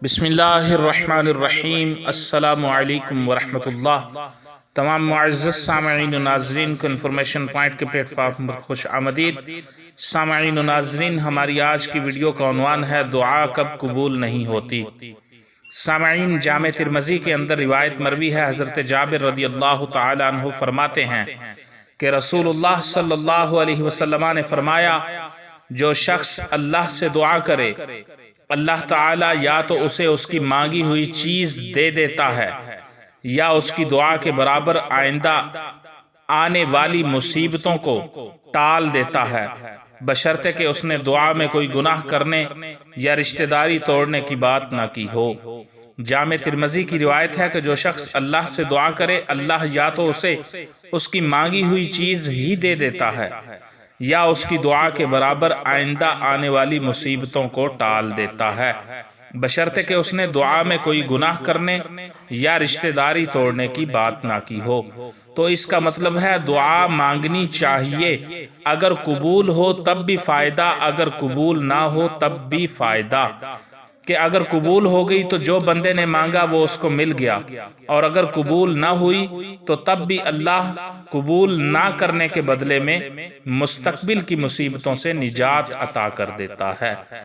بسم اللہ الرحمن الرحیم۔ السلام علیکم ورحمۃ اللہ۔ تمام معزز سامعین و ناظرین کو انفارمیشن پوائنٹ کے پلیٹ فارم پر خوش آمدید۔ سامعین و ناظرین، ہماری آج کی ویڈیو کا عنوان ہے دعا کب قبول نہیں ہوتی۔ سامعین، جامع ترمذی کے اندر روایت مروی ہے، حضرت جابر رضی اللہ تعالی عنہ فرماتے ہیں کہ رسول اللہ صلی اللہ علیہ وسلم نے فرمایا، جو شخص اللہ سے دعا کرے اللہ تعالیٰ یا تو اسے اس کی مانگی ہوئی چیز دے دیتا ہے یا اس کی دعا کے برابر آئندہ آنے والی مصیبتوں کو ٹال دیتا ہے، بشرطے کہ اس نے دعا میں کوئی گناہ کرنے یا رشتہ داری توڑنے کی بات نہ کی ہو۔ جامع ترمذی کی روایت ہے کہ جو شخص اللہ سے دعا کرے اللہ یا تو اسے اس کی مانگی ہوئی چیز ہی دے دیتا ہے یا اس کی دعا کے برابر آئندہ آنے والی مصیبتوں کو ٹال دیتا ہے، بشرطے کہ اس نے دعا میں کوئی گناہ کرنے یا رشتہ داری توڑنے کی بات نہ کی ہو۔ تو اس کا مطلب ہے دعا مانگنی چاہیے، اگر قبول ہو تب بھی فائدہ، اگر قبول نہ ہو تب بھی فائدہ، کہ اگر قبول ہو گئی تو جو بندے نے مانگا وہ اس کو مل گیا، اور اگر قبول نہ ہوئی تو تب بھی اللہ قبول نہ کرنے کے بدلے میں مستقبل کی مصیبتوں سے نجات عطا کر دیتا ہے۔